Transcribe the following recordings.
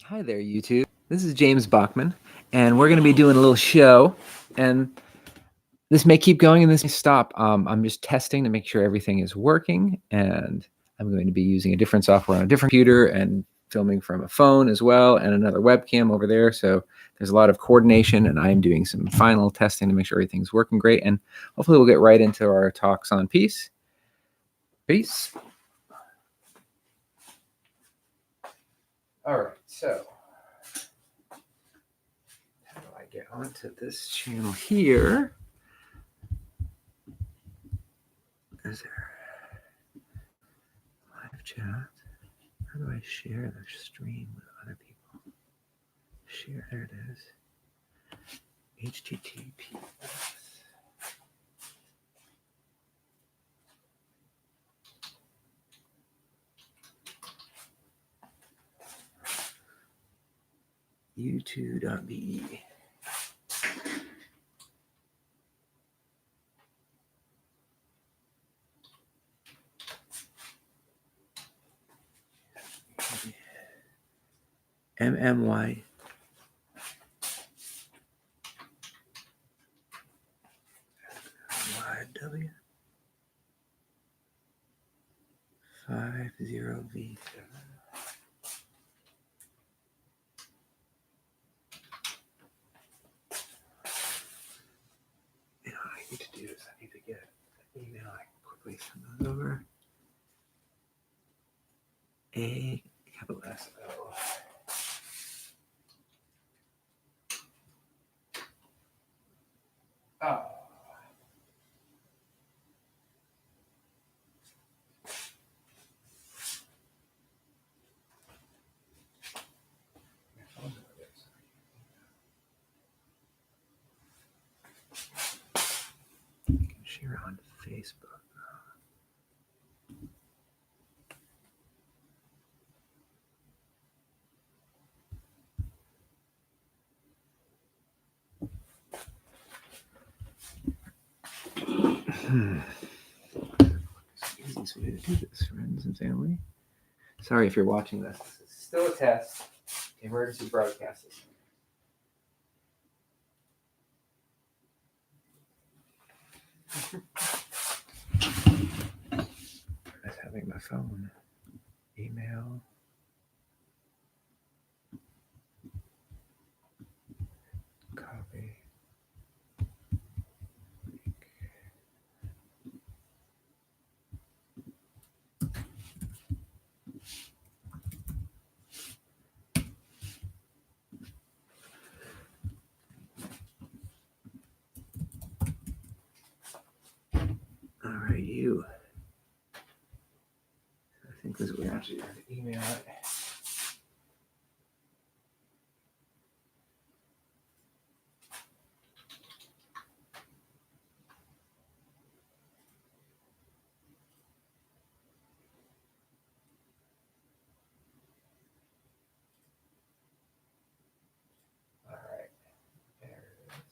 Hi there, YouTube. This is James Bachman, and we're going to be doing a little show, and this may keep going and this may stop. I'm just testing to make sure everything is working, and I'm going to be using a different software on a different computer and filming from a phone as well, and another webcam over there. So there's a lot of coordination, and I'm doing some final testing to make sure everything's working great, and hopefully we'll get right into our talks on peace. Peace. All right, so how do I get onto this channel here? Is there live chat? How do I share the stream with other people? Share, there it is. HTTPS. U2.be. MMY. YW. 50V7. You know what I need to do is I need to get an email. I can quickly send those over. A capital S O. Oh. I can share on Facebook. Easiest way to do this, friends and family. Sorry if you're watching this. This is still a test. Emergency broadcast system. That's having my phone. Email. Copy. All right, you. I think this is what we actually have to email it. All right, there it is.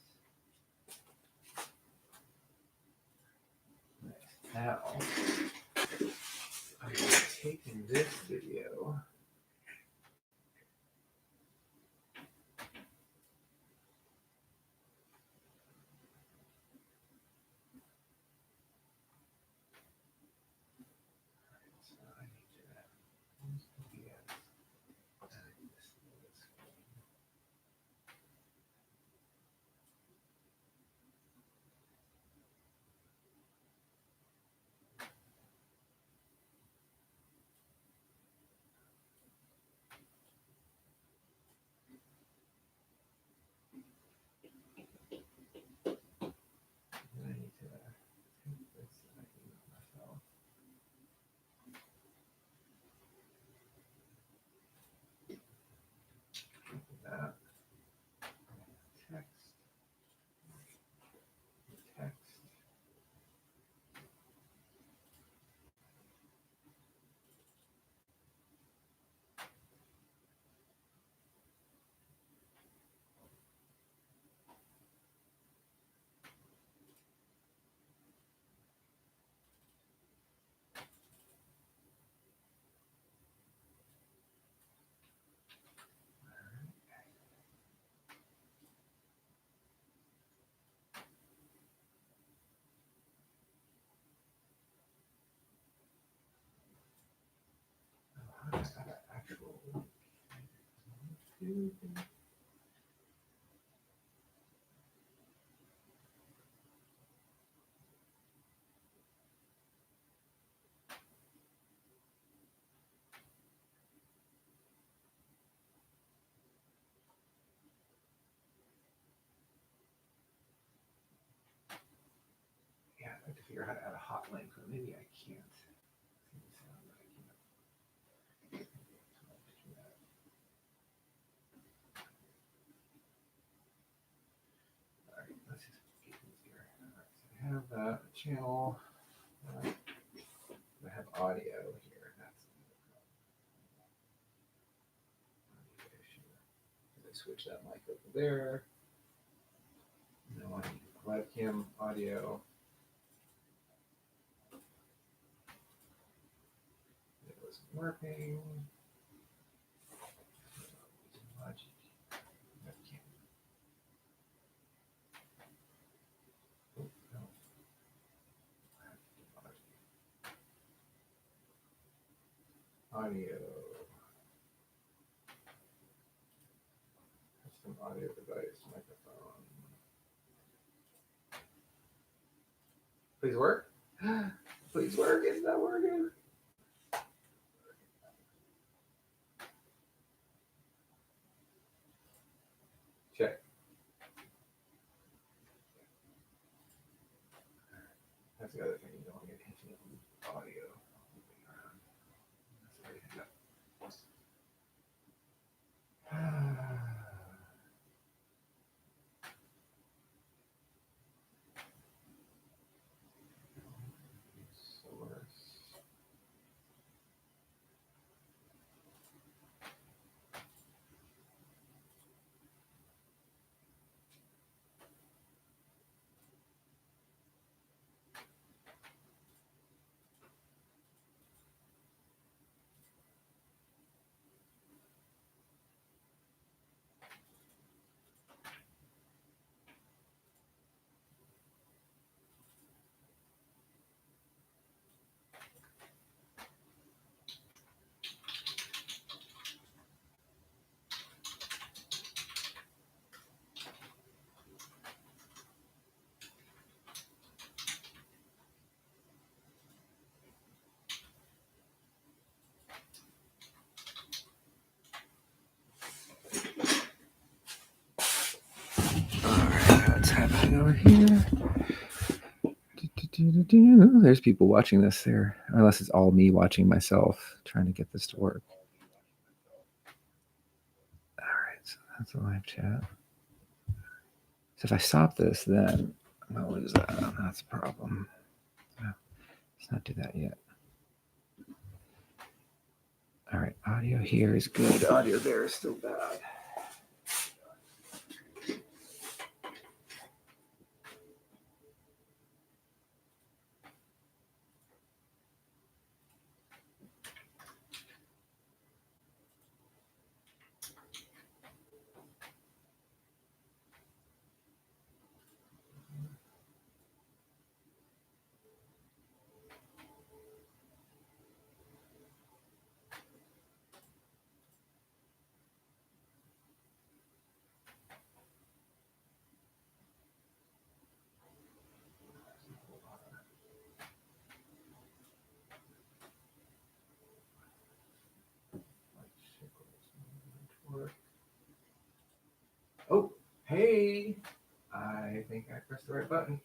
Nice. Now, I'm taking this video. So I need to. Yeah. Yeah, I have to figure out how to add a hot link, but maybe I can't. All right, let's just get easier. All right, so I have that channel. I have audio here. That's another issue. I switch that mic over there. No, I need webcam audio. It wasn't working. Logic. Webcam. Oh, no. Audio. Custom audio device, microphone. Please work. Please work. It's not working. Check. That's the other thing. You don't want to get infinite audio. Source. Alright, what's happening over here? There's people watching this there, unless it's all me watching myself trying to get this to work. Alright, so that's a live chat. So if I stop this, then I'm gonna lose that. That's a problem. Let's not do that yet. All right, audio here is good. Audio there is still bad. Oh, hey, I think I pressed the right button.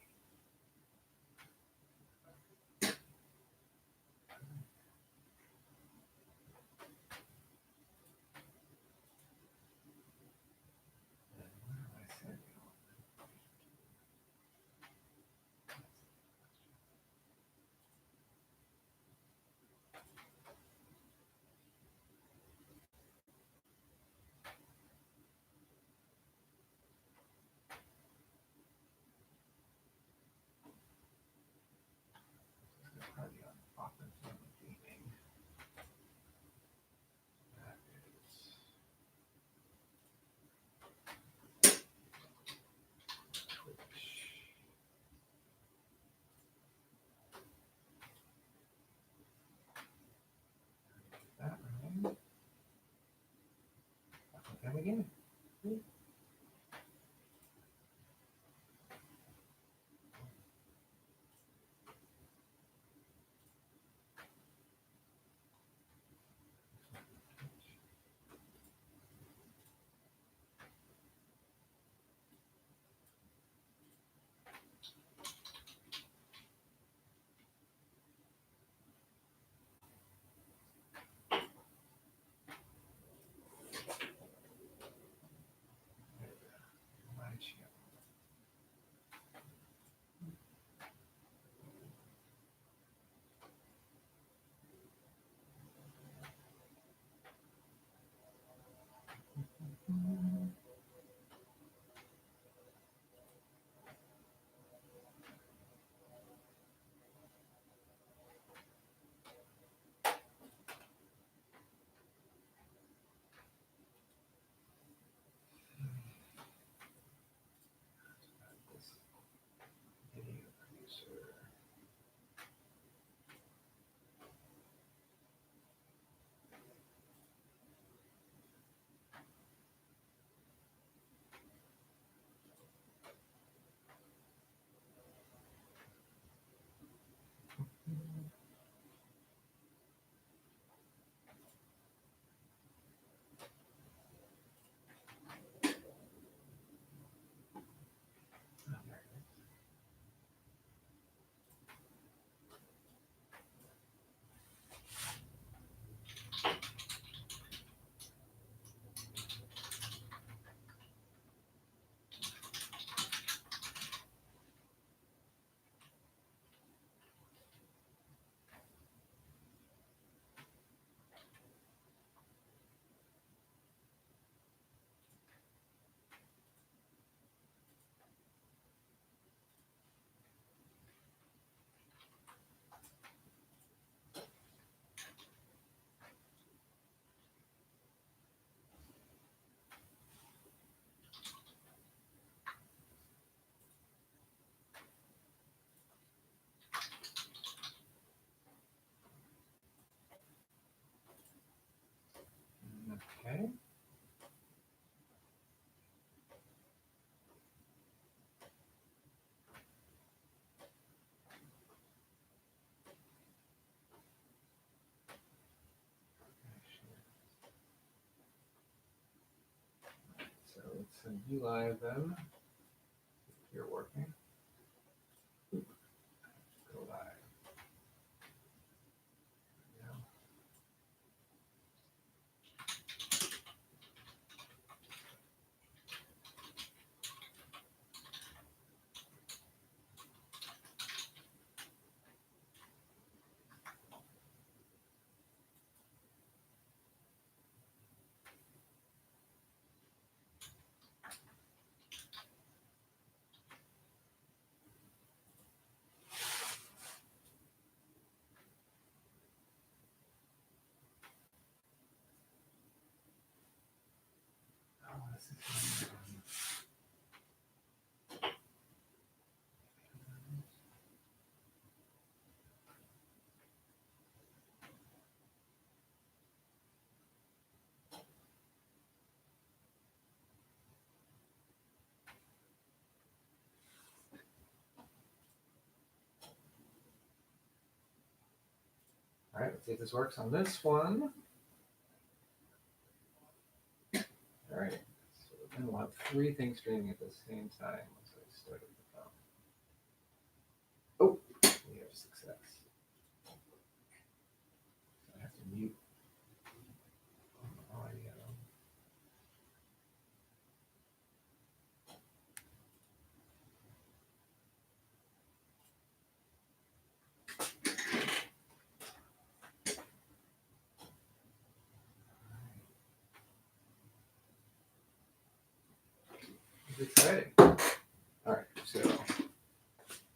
Come again. Okay. So let's send you live then. If you're working. Go live. Yeah. Oh, this is all right, let's see if this works on this one. All right. So then we'll have 3 things streaming at the same time once I start the phone. Oh, we have success. I have to mute audio. It's exciting. All right, so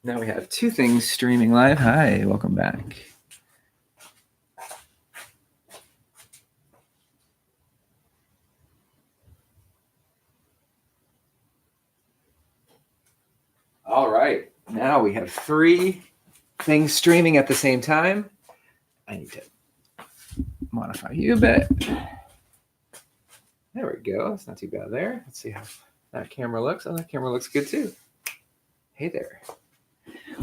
now we have 2 things streaming live. Hi, welcome back. All right, now we have 3 things streaming at the same time. I need to modify you a bit. There we go. That's not too bad there. Let's see how that camera looks. Oh, that camera looks good too. Hey there.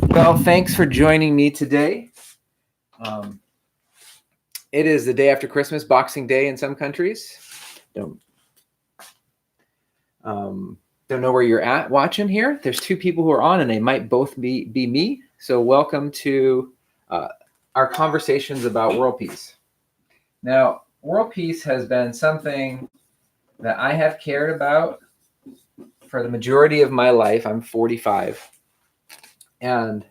Well, thanks for joining me today. It is the day after Christmas, Boxing Day in some countries. Don't know where you're at watching here. There's two people who are on, and they might both be me. So welcome to our conversations about world peace. Now, world peace has been something that I have cared about for the majority of my life. I'm 45, and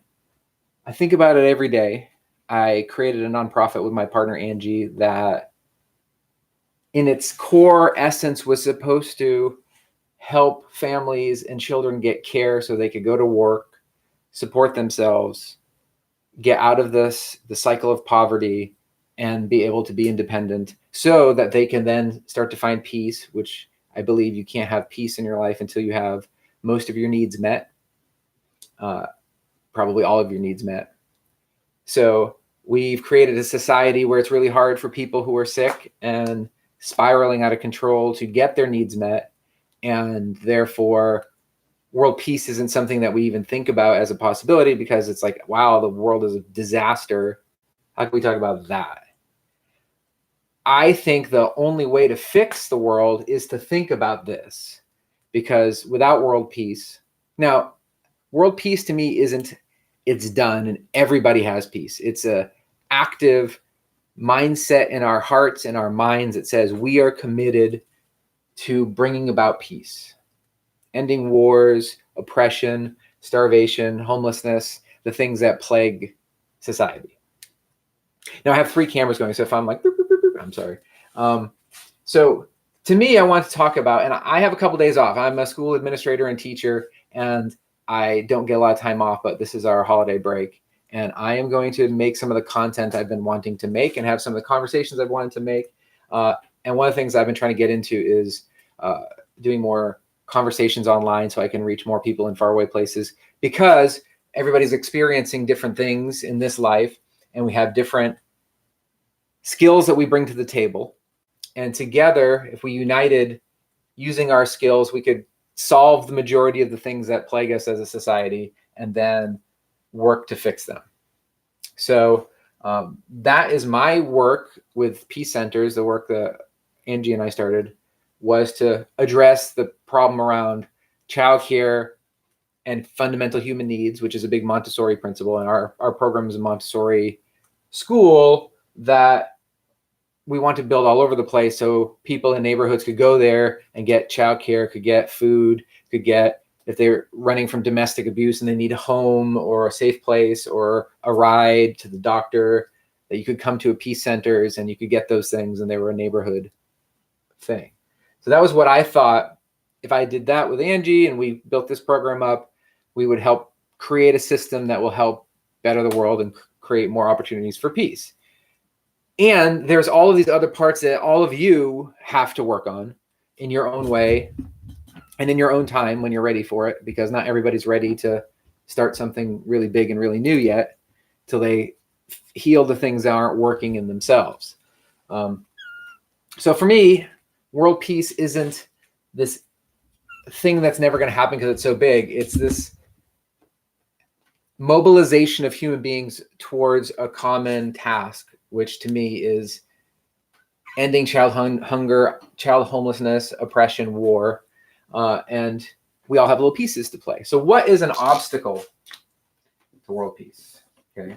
I think about it every day. I created a nonprofit with my partner, Angie, that in its core essence was supposed to help families and children get care so they could go to work, support themselves, get out of the cycle of poverty, and be able to be independent so that they can then start to find peace, which I believe you can't have peace in your life until you have most of your needs met, probably all of your needs met. So we've created a society where it's really hard for people who are sick and spiraling out of control to get their needs met. And therefore, world peace isn't something that we even think about as a possibility, because it's like, wow, the world is a disaster. How can we talk about that? I think the only way to fix the world is to think about this, because without world peace, now, world peace to me isn't, it's done and everybody has peace. It's a active mindset in our hearts and our minds that says we are committed to bringing about peace, ending wars, oppression, starvation, homelessness, the things that plague society. Now I have 3 cameras going, so if I'm like, boop, boop, boop, boop, I'm sorry. So to me, I want to talk about, and I have a couple days off. I'm a school administrator and teacher, and I don't get a lot of time off, but this is our holiday break. And I am going to make some of the content I've been wanting to make and have some of the conversations I've wanted to make. And one of the things I've been trying to get into is doing more conversations online so I can reach more people in faraway places, because everybody's experiencing different things in this life, and we have different skills that we bring to the table. And together, if we united using our skills, we could solve the majority of the things that plague us as a society and then work to fix them. So that is my work with Peace Centers. The work that Angie and I started was to address the problem around childcare and fundamental human needs, which is a big Montessori principle. And our program is a Montessori school that we want to build all over the place, so people in neighborhoods could go there and get childcare, could get food, could get, if they're running from domestic abuse and they need a home or a safe place or a ride to the doctor, that you could come to a Peace Centers and you could get those things, and they were a neighborhood thing. So that was what I thought. If I did that with Angie and we built this program up, we would help create a system that will help better the world and create more opportunities for peace. And there's all of these other parts that all of you have to work on in your own way and in your own time when you're ready for it, because not everybody's ready to start something really big and really new yet till they heal the things that aren't working in themselves. So for me, world peace isn't this thing that's never going to happen because it's so big. It's this mobilization of human beings towards a common task, which to me is ending child hunger, child homelessness, oppression, war, and we all have little pieces to play. So what is an obstacle to world peace? Okay,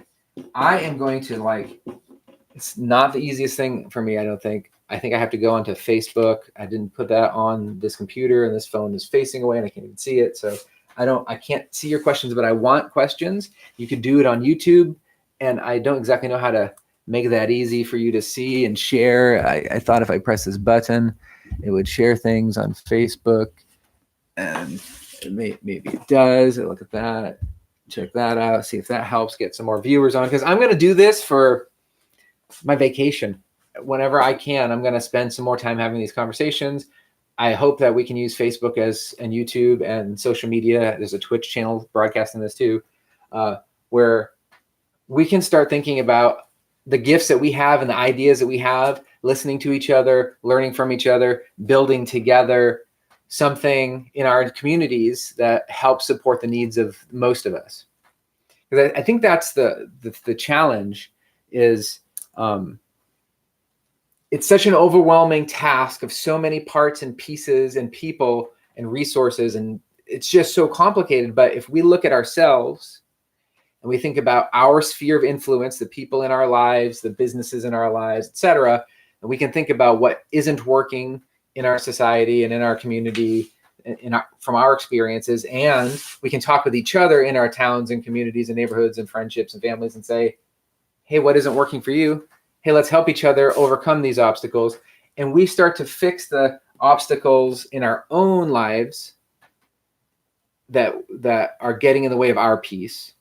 I am going to it's not the easiest thing for me, I don't think. I think I have to go onto Facebook. I didn't put that on this computer, and this phone is facing away and I can't even see it. So I can't see your questions, but I want questions. You could do it on YouTube, and I don't exactly know how to make that easy for you to see and share. I thought if I press this button, it would share things on Facebook, and maybe it does. Look at that. Check that out. See if that helps get some more viewers on, because I'm going to do this for my vacation. Whenever I can, I'm going to spend some more time having these conversations. I hope that we can use Facebook and YouTube and social media. There's a Twitch channel broadcasting this too, where we can start thinking about the gifts that we have and the ideas that we have listening to each other, learning from each other, building together something in our communities that helps support the needs of most of us. Because I think that's the challenge is it's such an overwhelming task of so many parts and pieces and people and resources, and it's just so complicated. But if we look at ourselves and we think about our sphere of influence, the people in our lives, the businesses in our lives, etc., and we can think about what isn't working in our society and in our community from our experiences, and we can talk with each other in our towns and communities and neighborhoods and friendships and families and say, hey, what isn't working for you? Hey, let's help each other overcome these obstacles. And we start to fix the obstacles in our own lives that are getting in the way of our peace.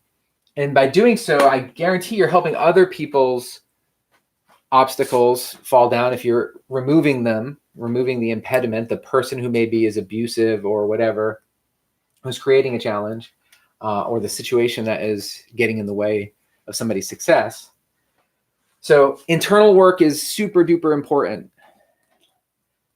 And by doing so, I guarantee you're helping other people's obstacles fall down if you're removing them, removing the impediment, the person who maybe is abusive or whatever, who's creating a challenge, or the situation that is getting in the way of somebody's success. So internal work is super duper important.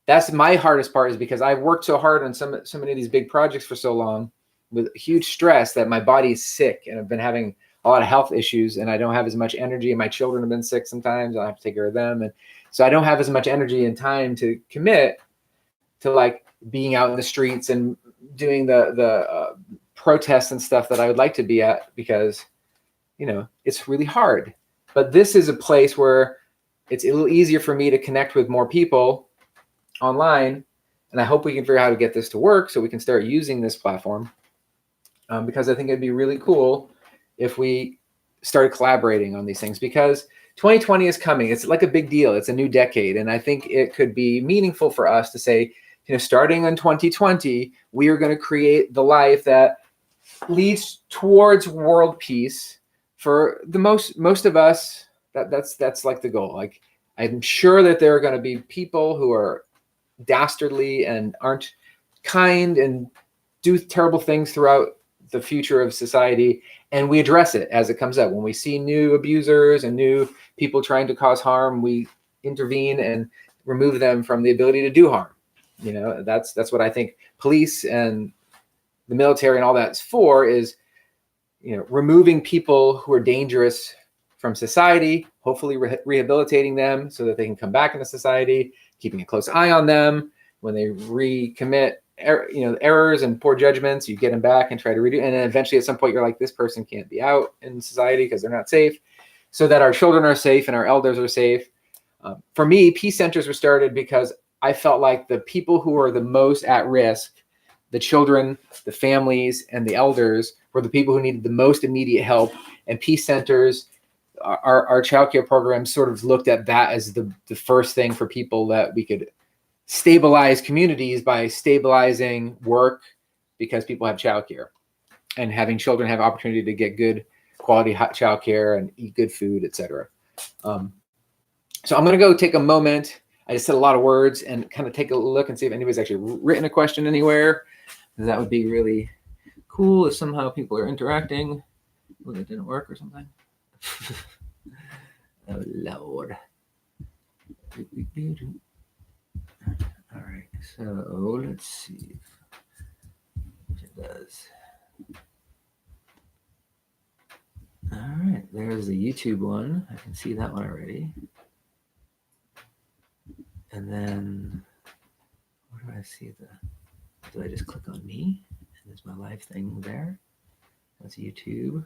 That's my hardest part, is because I've worked so hard on so many of these big projects for so long with huge stress that my body is sick, and I've been having a lot of health issues, and I don't have as much energy, and my children have been sick sometimes. I have to take care of them. And so I don't have as much energy and time to commit to like being out in the streets and doing the protests and stuff that I would like to be at, because, you know, it's really hard. But this is a place where it's a little easier for me to connect with more people online. And I hope we can figure out how to get this to work so we can start using this platform, because I think it'd be really cool if we started collaborating on these things, because 2020 is coming. It's like a big deal. It's a new decade. And I think it could be meaningful for us to say, you know, starting in 2020, we are going to create the life that leads towards world peace for the most of us. That's like the goal. Like, I'm sure that there are going to be people who are dastardly and aren't kind and do terrible things throughout the future of society, and we address it as it comes up. When we see new abusers and new people trying to cause harm, we intervene and remove them from the ability to do harm. You know, that's what I think police and the military and all that's for, is, you know, removing people who are dangerous from society, hopefully rehabilitating them so that they can come back into society, keeping a close eye on them. When they recommit errors and poor judgments, you get them back and try to redo. And then eventually at some point you're like, this person can't be out in society because they're not safe, so that our children are safe and our elders are safe. For me, peace centers were started because I felt like the people who are the most at risk, the children, the families, and the elders, were the people who needed the most immediate help. And peace centers, our childcare programs, sort of looked at that as the first thing for people that we could stabilize communities by stabilizing work, because people have childcare, and having children have opportunity to get good quality childcare and eat good food, etc. So I'm going to go take a moment. I just said a lot of words, and kind of take a look and see if anybody's actually written a question anywhere. That would be really cool if somehow people are interacting. Oh, that didn't work or something. Oh, Lord. All right, so let's see if it does. All right, there's the YouTube one. I can see that one already. And then, where do I see do I just click on me? And there's my live thing there. That's YouTube.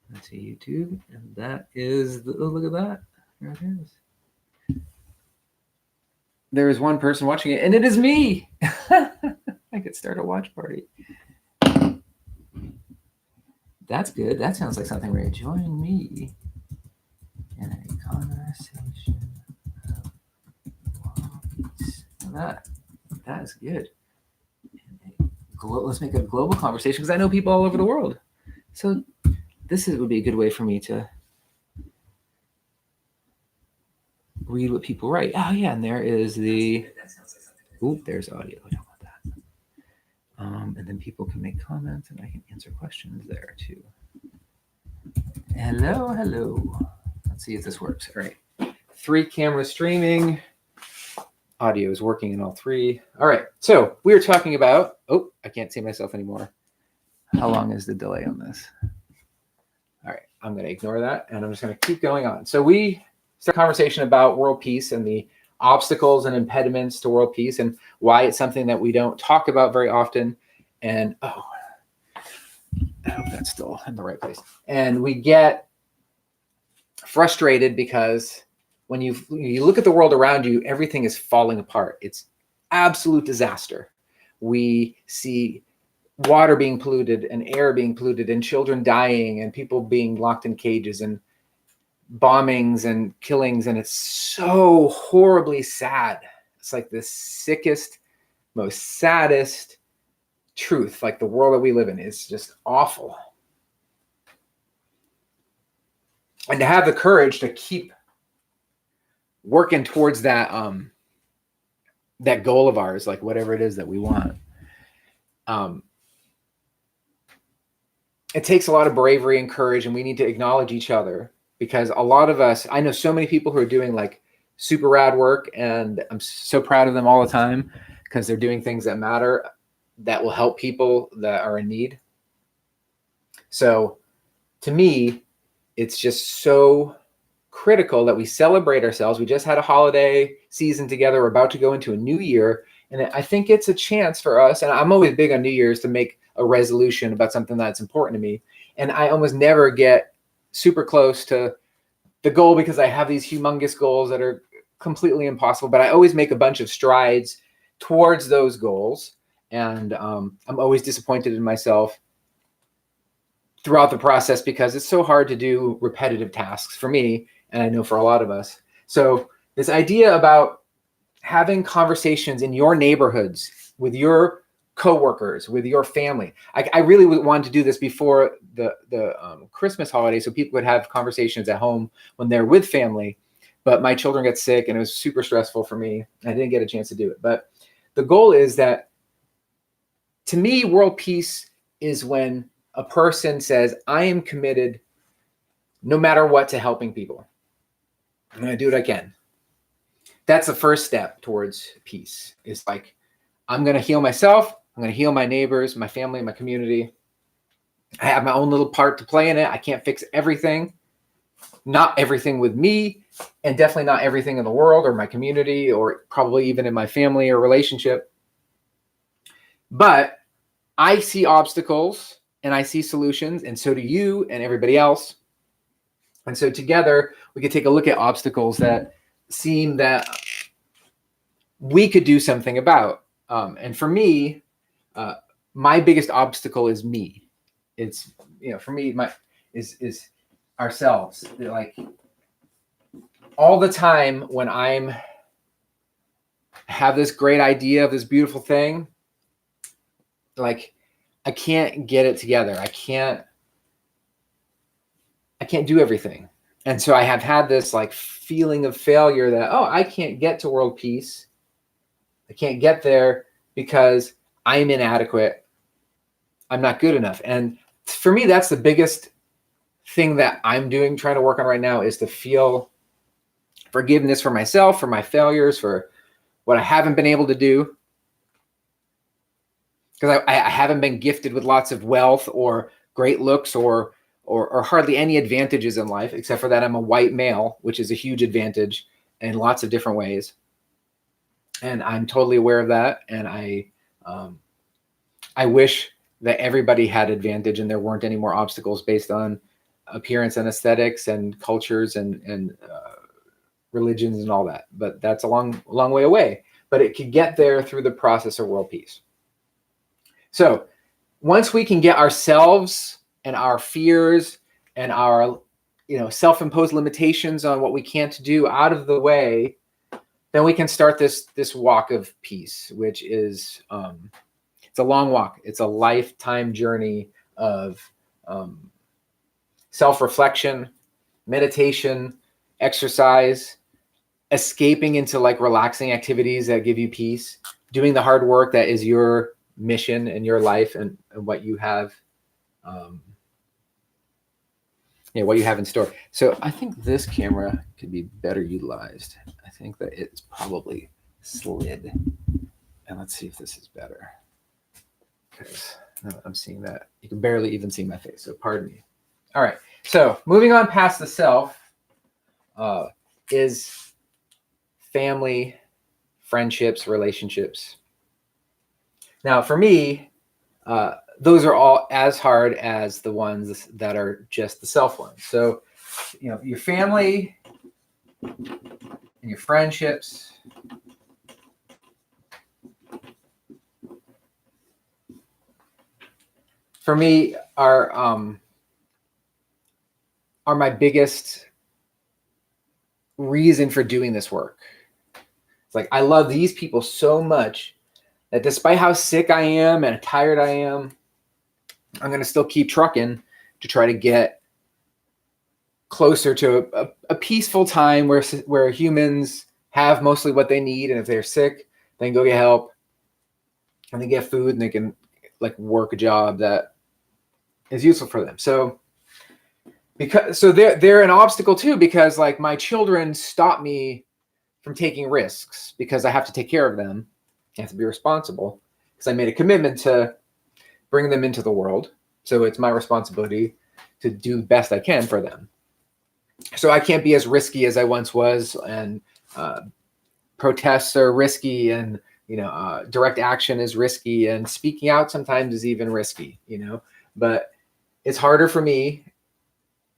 That's a YouTube. And that is, oh, look at that. There it is. There is one person watching it, and it is me. I could start a watch party. That's good. That sounds like something where you join me in a conversation. That is good. Let's make it a global conversation, because I know people all over the world. So this would be a good way for me to read what people write. Oh yeah, and there is the. Ooh, there's audio. I don't want that. And then people can make comments, and I can answer questions there too. Hello. Let's see if this works. All right, 3 cameras streaming. Audio is working in all three. All right. So we were talking about, oh, I can't see myself anymore. How long is the delay on this? All right. I'm going to ignore that and I'm just going to keep going on. So we start a conversation about world peace and the obstacles and impediments to world peace and why it's something that we don't talk about very often. And, oh, I hope that's still in the right place. And we get frustrated because when you look at the world around you, everything is falling apart. It's absolute disaster. We see water being polluted and air being polluted and children dying and people being locked in cages and bombings and killings. And it's so horribly sad. It's like the sickest, most saddest truth. Like the world that we live in is just awful. And to have the courage to keep working towards that that goal of ours, like whatever it is that we want. It takes a lot of bravery and courage, and we need to acknowledge each other because a lot of us, I know so many people who are doing like super rad work, and I'm so proud of them all the time because they're doing things that matter, that will help people that are in need. So to me, it's just so critical that we celebrate ourselves. We just had a holiday season together. We're about to go into a new year. And I think it's a chance for us. And I'm always big on New Year's to make a resolution about something that's important to me. And I almost never get super close to the goal because I have these humongous goals that are completely impossible. But I always make a bunch of strides towards those goals. And I'm always disappointed in myself throughout the process because it's so hard to do repetitive tasks for me. And I know for a lot of us. So this idea about having conversations in your neighborhoods with your coworkers, with your family. I really wanted to do this before the Christmas holiday so people would have conversations at home when they're with family. But my children got sick and it was super stressful for me. I didn't get a chance to do it. But the goal is that, to me, world peace is when a person says, I am committed no matter what to helping people. I'm going to do what I can. That's the first step towards peace. It's like, I'm going to heal myself. I'm going to heal my neighbors, my family, my community. I have my own little part to play in it. I can't fix everything. Not everything with me, and definitely not everything in the world or my community or probably even in my family or relationship. But I see obstacles and I see solutions, and so do you and everybody else. And so together we could take a look at obstacles that seem that we could do something about. And for me, my biggest obstacle is me. It's, for me, is ourselves. Like all the time when have this great idea of this beautiful thing, like I can't get it together. I can't do everything. And so I have had this like feeling of failure that, I can't get to world peace. I can't get there because I'm inadequate. I'm not good enough. And for me, that's the biggest thing that I'm trying to work on right now, is to feel forgiveness for myself, for my failures, for what I haven't been able to do. Because I haven't been gifted with lots of wealth or great looks or hardly any advantages in life, except for that I'm a white male, which is a huge advantage in lots of different ways. And I'm totally aware of that. And I wish that everybody had advantage and there weren't any more obstacles based on appearance and aesthetics and cultures and religions and all that. But that's a long way away. But it could get there through the process of world peace. So once we can get ourselves and our fears and our self-imposed limitations on what we can't do out of the way, then we can start this walk of peace, which is it's a long walk. It's a lifetime journey of self-reflection, meditation, exercise, escaping into like relaxing activities that give you peace, doing the hard work that is your mission in your life and what you have what you have in store. So I think this camera could be better utilized. I think that it's probably slid. And let's see if this is better. Because I'm seeing that. You can barely even see my face, so pardon me. All right. So moving on past the self is family, friendships, relationships. Now, for me, those are all as hard as the ones that are just the self ones. So, your family and your friendships for me are my biggest reason for doing this work. It's like I love these people so much that despite how sick I am and tired I am, I'm going to still keep trucking to try to get closer to a peaceful time where humans have mostly what they need. And if they're sick, they can go get help and they get food and they can work a job that is useful for them. So they're an obstacle too, because my children stop me from taking risks because I have to take care of them. I have to be responsible because I made a commitment to bring them into the world. So it's my responsibility to do the best I can for them. So I can't be as risky as I once was, and protests are risky, and direct action is risky, and speaking out sometimes is even risky, but it's harder for me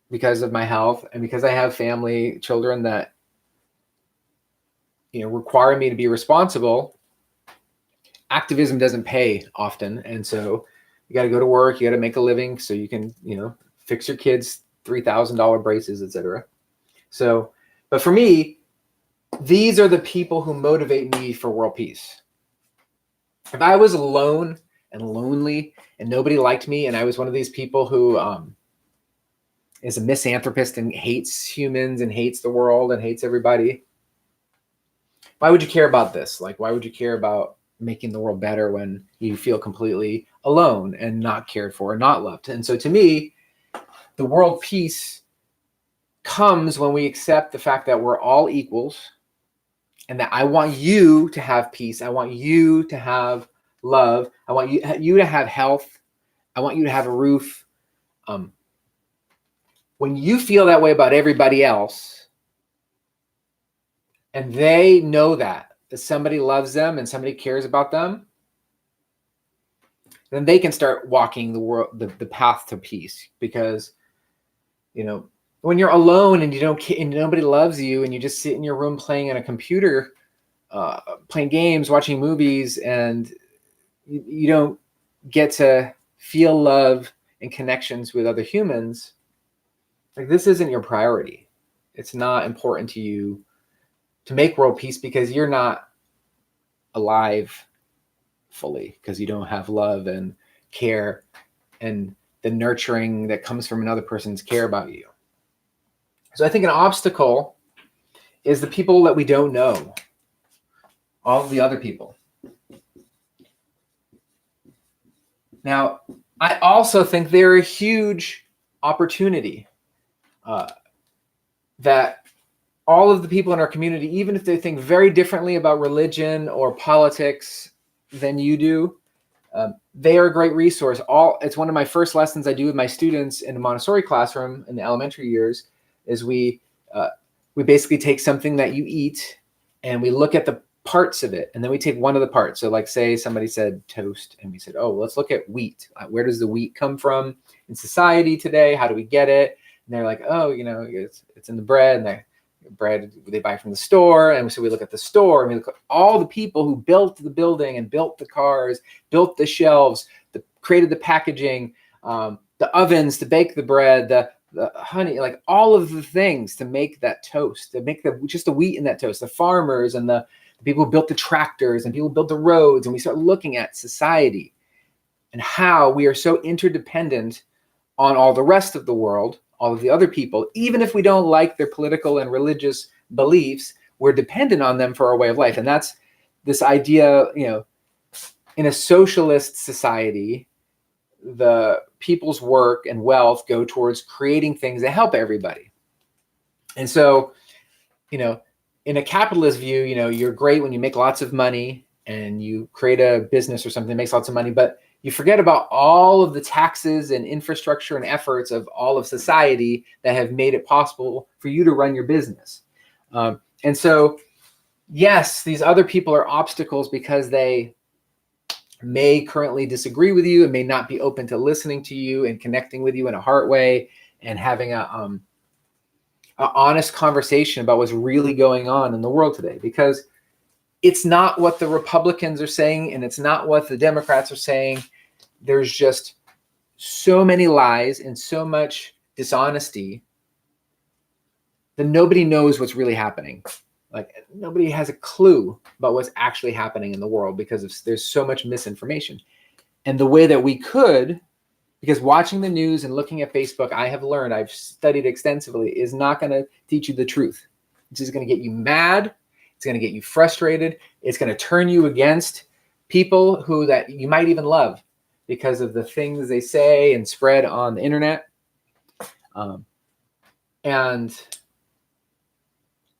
because of my health and because I have family, children that require me to be responsible. Activism doesn't pay often, and so you got to go to work, you got to make a living so you can fix your kids $3,000 braces, etc. So, but for me, these are the people who motivate me for world peace. If I was alone and lonely and nobody liked me, and I was one of these people who is a misanthropist and hates humans and hates the world and hates everybody, why would you care about this? Why would you care about making the world better when you feel completely alone and not cared for and not loved? And so to me, the world peace comes when we accept the fact that we're all equals, and that I want you to have peace. I want you to have love. I want you to have health. I want you to have a roof. When you feel that way about everybody else, and they know that somebody loves them and somebody cares about them, then they can start walking the path to peace. Because when you're alone and and nobody loves you, and you just sit in your room playing on a computer, playing games, watching movies, and you don't get to feel love and connections with other humans, this isn't your priority. It's not important to you to make world peace because you're not alive fully, because you don't have love and care and the nurturing that comes from another person's care about you. So I think an obstacle is the people that we don't know, all of the other people. Now, I also think they're a huge opportunity, that all of the people in our community, even if they think very differently about religion or politics than you do, they are a great resource. It's one of my first lessons I do with my students in the Montessori classroom in the elementary years, is we basically take something that you eat and we look at the parts of it, and then we take one of the parts. So say somebody said toast, and we said, oh, let's look at wheat. Where does the wheat come from in society today? How do we get it? And they're like, oh, it's in the bread, and bread they buy from the store. And so we look at the store and we look at all the people who built the building and built the cars, built the shelves, created the packaging, the ovens to bake the bread, the honey, all of the things to make that toast, to make just the wheat in that toast, the farmers and the people who built the tractors and people who built the roads. And we start looking at society and how we are so interdependent on all the rest of the world, all of the other people. Even if we don't like their political and religious beliefs, we're dependent on them for our way of life. And that's this idea, in a socialist society, the people's work and wealth go towards creating things that help everybody. And so, in a capitalist view, you're great when you make lots of money and you create a business or something that makes lots of money, but you forget about all of the taxes and infrastructure and efforts of all of society that have made it possible for you to run your business. And so, yes, these other people are obstacles because they may currently disagree with you and may not be open to listening to you and connecting with you in a heart way and having a honest conversation about what's really going on in the world today, because it's not what the Republicans are saying and it's not what the Democrats are saying. There's just so many lies and so much dishonesty that nobody knows what's really happening. Like, nobody has a clue about what's actually happening in the world because there's so much misinformation. And the way that we could, because watching the news and looking at Facebook, I have learned, I've studied extensively, is not going to teach you the truth. It's just going to get you mad. It's going to get you frustrated. It's going to turn you against people who that you might even love because of the things they say and spread on the internet. And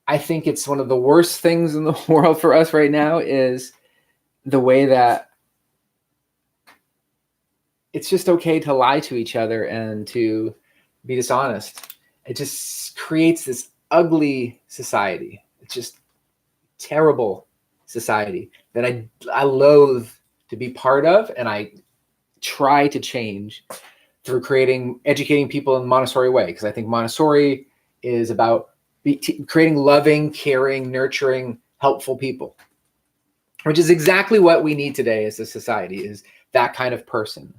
I think it's one of the worst things in the world for us right now is the way that it's just okay to lie to each other and to be dishonest. It just creates this ugly society. It's just terrible society that I loathe to be part of, and I try to change through educating people in the Montessori way, because I think Montessori is about creating loving, caring, nurturing, helpful people, which is exactly what we need today as a society, is that kind of person.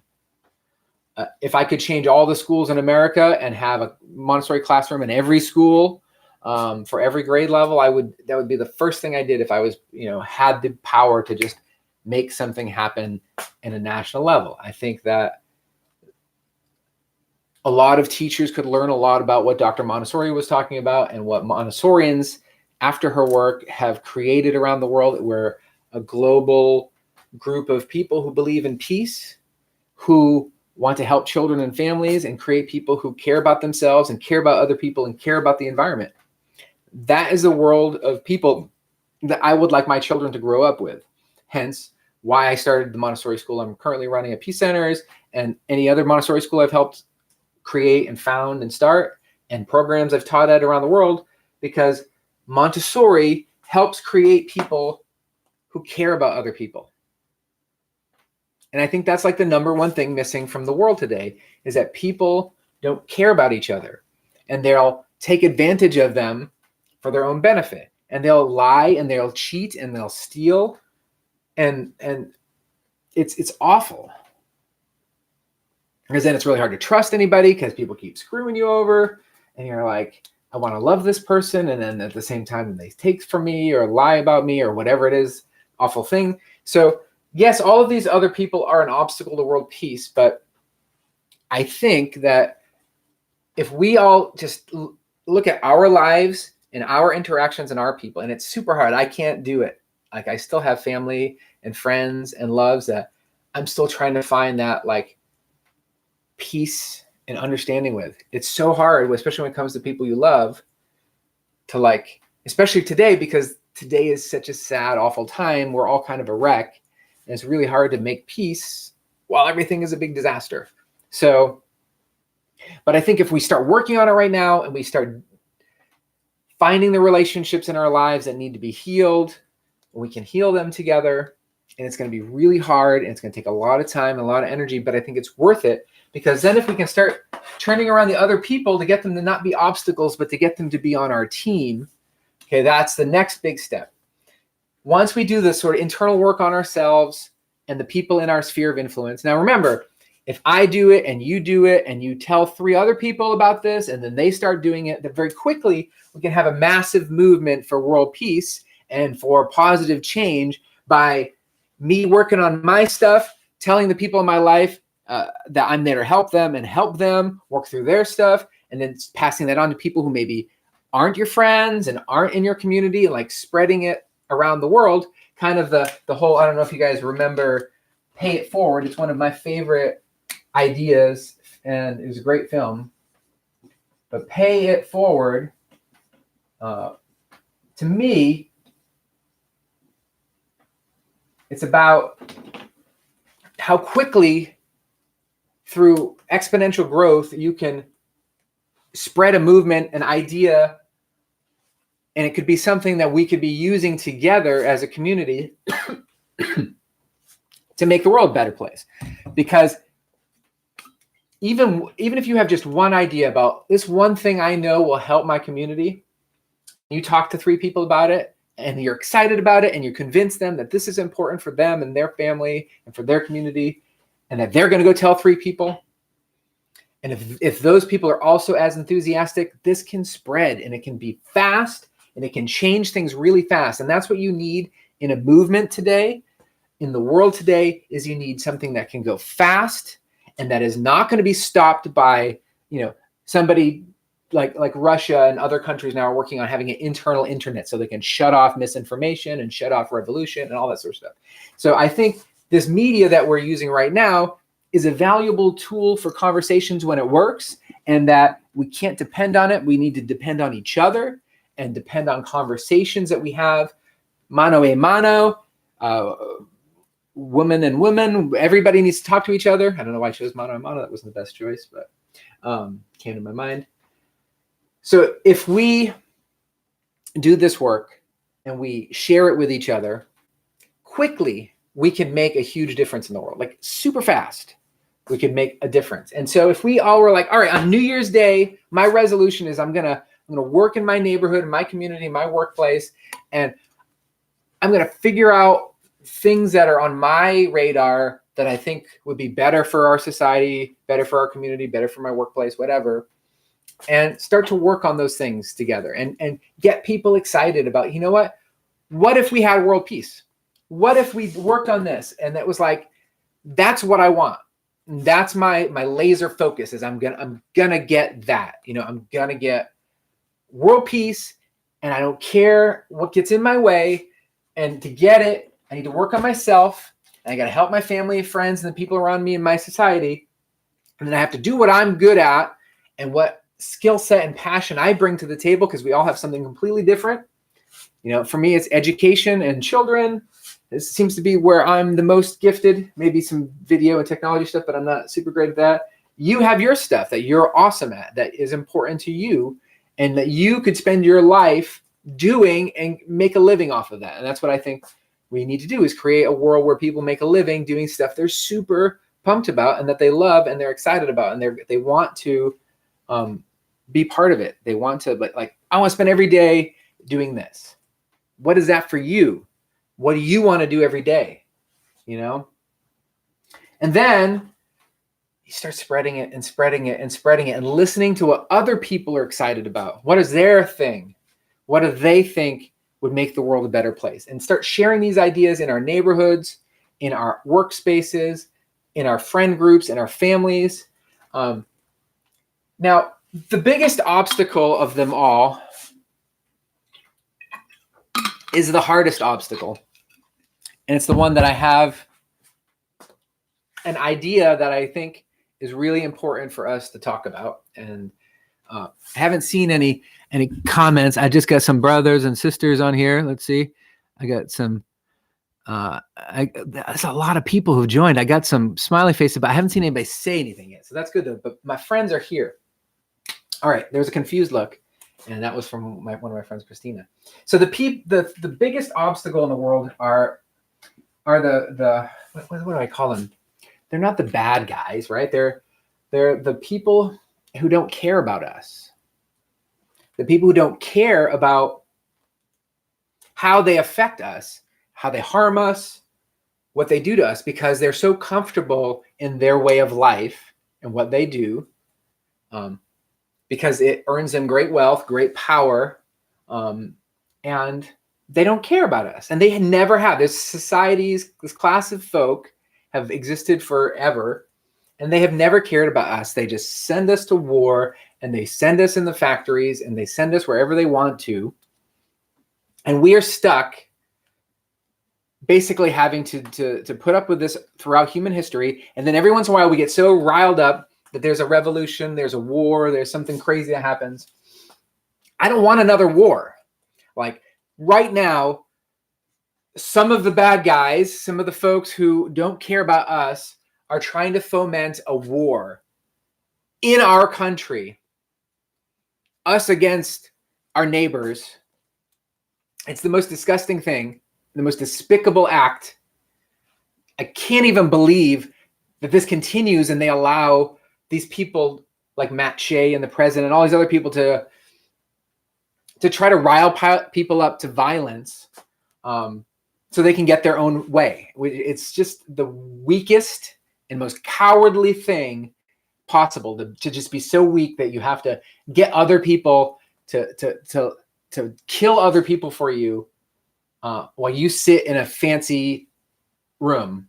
If I could change all the schools in America and have a Montessori classroom in every school for every grade level, that would be the first thing I did if I was, had the power to just make something happen in a national level. I think that a lot of teachers could learn a lot about what Dr. Montessori was talking about and what Montessorians, after her work, have created around the world. We're a global group of people who believe in peace, who want to help children and families and create people who care about themselves and care about other people and care about the environment. That is a world of people that I would like my children to grow up with. Hence why I started the Montessori school I'm currently running at Peace Centers, and any other Montessori school I've helped create and found and start, and programs I've taught at around the world, because Montessori helps create people who care about other people. And I think that's like the number one thing missing from the world today, is that people don't care about each other, and they'll take advantage of them for their own benefit, and they'll lie and they'll cheat and they'll steal, and it's awful, because then it's really hard to trust anybody because people keep screwing you over, and you're like, I want to love this person, and then at the same time they take from me or lie about me or whatever it is, awful thing. So yes, all of these other people are an obstacle to world peace, but I think that if we all just look at our lives and our interactions and our people, and it's super hard. I can't do it. Like, I still have family and friends and loves that I'm still trying to find that like peace and understanding with. It's so hard, especially when it comes to people you love, to like, especially today, because today is such a sad, awful time. We're all kind of a wreck. And it's really hard to make peace while everything is a big disaster. So, but I think if we start working on it right now and we start finding the relationships in our lives that need to be healed, we can heal them together. And it's going to be really hard, and it's going to take a lot of time and a lot of energy, but I think it's worth it, because then if we can start turning around the other people to get them to not be obstacles, but to get them to be on our team, okay, that's the next big step. Once we do this sort of internal work on ourselves and the people in our sphere of influence. Now, remember, if I do it and you tell 3 other people about this, and then they start doing it, then very quickly we can have a massive movement for world peace and for positive change by me working on my stuff, telling the people in my life that I'm there to help them and help them work through their stuff, and then passing that on to people who maybe aren't your friends and aren't in your community, and like spreading it around the world. Kind of the whole, I don't know if you guys remember Pay It Forward. It's one of my favorite ideas, and it was a great film. But Pay It Forward, to to me, it's about how quickly through exponential growth you can spread a movement, an idea, and it could be something that we could be using together as a community to make the world a better place. Because even if you have just one idea about this one thing I know will help my community, you talk to 3 people about it and you're excited about it and you convince them that this is important for them and their family and for their community and that they're going to go tell 3 people. And if those people are also as enthusiastic, this can spread and it can be fast and it can change things really fast. And that's what you need in a movement today, in the world today, is you need something that can go fast and that is not going to be stopped by, somebody like Russia and other countries now are working on having an internal internet so they can shut off misinformation and shut off revolution and all that sort of stuff. So I think this media that we're using right now is a valuable tool for conversations when it works, and that we can't depend on it. We need to depend on each other and depend on conversations that we have mano a mano, woman and woman. Everybody needs to talk to each other. I don't know why I chose mano a mano. That wasn't the best choice, but came to my mind. So if we do this work and we share it with each other, quickly we can make a huge difference in the world, like super fast. We can make a difference. And so if we all were like, all right, on New Year's Day, my resolution is I'm gonna work in my neighborhood, in my community, in my workplace, and I'm gonna figure out things that are on my radar that I think would be better for our society, better for our community, better for my workplace, whatever, and start to work on those things together and get people excited about, what if we had world peace? What if we worked on this? And that was like, that's what I want. That's my laser focus is I'm gonna get that. I'm gonna get world peace, and I don't care what gets in my way. And to get it, I need to work on myself, and I got to help my family, friends, and the people around me in my society. And then I have to do what I'm good at and what skill set and passion I bring to the table, because we all have something completely different. For me, it's education and children. This seems to be where I'm the most gifted, maybe some video and technology stuff, but I'm not super great at that. You have your stuff that you're awesome at, that is important to you, and that you could spend your life doing and make a living off of that. And that's what I think we need to do, is create a world where people make a living doing stuff they're super pumped about and that they love and they're excited about, and they want to be part of it. They want to, like, I want to spend every day doing this. What is that for you? What do you want to do every day? And then you start spreading it and spreading it and spreading it and listening to what other people are excited about. What is their thing? What do they think would make the world a better place? And start sharing these ideas in our neighborhoods, in our workspaces, in our friend groups, in our families. Now, the biggest obstacle of them all is the hardest obstacle. And it's the one that I have an idea that I think is really important for us to talk about. And I haven't seen any comments. I just got some brothers and sisters on here. Let's see. I got some, there's a lot of people who've joined. I got some smiley faces, but I haven't seen anybody say anything yet. So that's good though. But my friends are here. All right. There's a confused look. And that was from one of my friends, Christina. So the biggest obstacle in the world are the what do I call them? They're not the bad guys, right? They're the people who don't care about us. The people who don't care about how they affect us, how they harm us, what they do to us, because they're so comfortable in their way of life and what they do. Because it earns them great wealth, great power, and they don't care about us. And they never have. This class of folk have existed forever, and they have never cared about us. They just send us to war, and they send us in the factories, and they send us wherever they want to. And we are stuck basically having to put up with this throughout human history. And then every once in a while we get so riled up that there's a revolution, there's a war, there's something crazy that happens. I don't want another war. Like, right now, some of the bad guys, some of the folks who don't care about us are trying to foment a war in our country, us against our neighbors. It's the most disgusting thing, the most despicable act. I can't even believe that this continues and they allow these people like Matt Shea and the president and all these other people to try to rile people up to violence so they can get their own way. It's just the weakest and most cowardly thing possible to just be so weak that you have to get other people to kill other people for you while you sit in a fancy room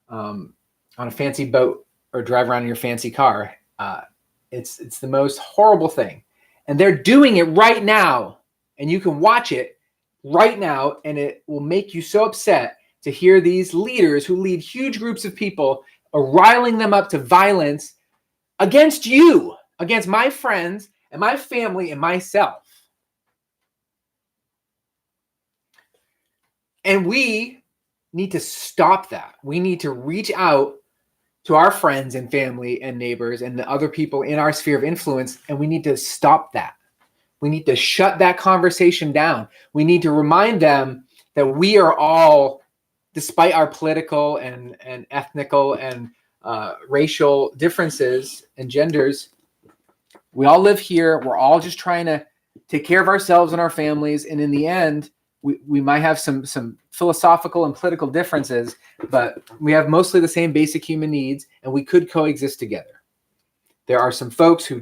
on a fancy boat or drive around in your fancy car. It's the most horrible thing. And they're doing it right now. And you can watch it right now. And it will make you so upset to hear these leaders who lead huge groups of people are riling them up to violence against you, against my friends and my family and myself. And we need to stop that. We need to reach out to our friends and family and neighbors and the other people in our sphere of influence, and we need to stop that. We need to shut that conversation down. We need to remind them that we are all, despite our political and ethnical and racial differences and genders, we all live here. We're all just trying to take care of ourselves and our families. And in the end, we might have some philosophical and political differences, but we have mostly the same basic human needs, and we could coexist together. There are some folks who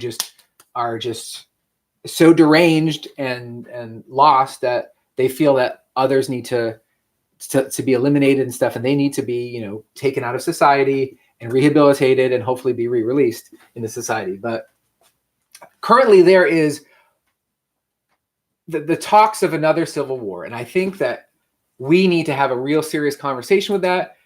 are so deranged and lost that they feel that others need to be eliminated and stuff, and they need to be, taken out of society and rehabilitated and hopefully be re-released into society. But currently there is the talks of another civil war. And I think that we need to have a real serious conversation with that,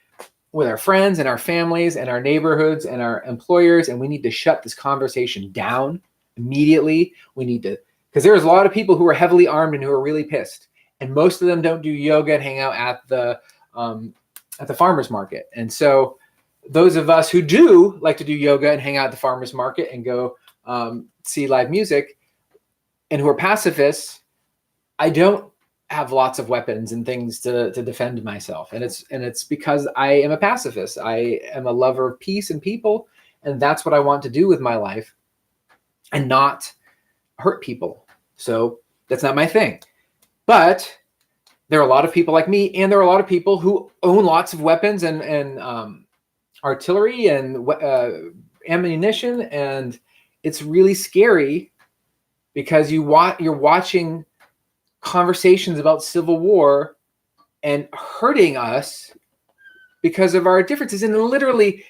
with our friends and our families and our neighborhoods and our employers. And we need to shut this conversation down immediately. We need to, because there's a lot of people who are heavily armed and who are really pissed. And most of them don't do yoga and hang out at the farmer's market. And so those of us who do like to do yoga and hang out at the farmer's market and go see live music and who are pacifists, I don't have lots of weapons and things to defend myself. And it's because I am a pacifist. I am a lover of peace and people. And that's what I want to do with my life and not hurt people. So that's not my thing. But there are a lot of people like me, and there are a lot of people who own lots of weapons and artillery and ammunition. And it's really scary because you're watching conversations about civil war and hurting us because of our differences. And literally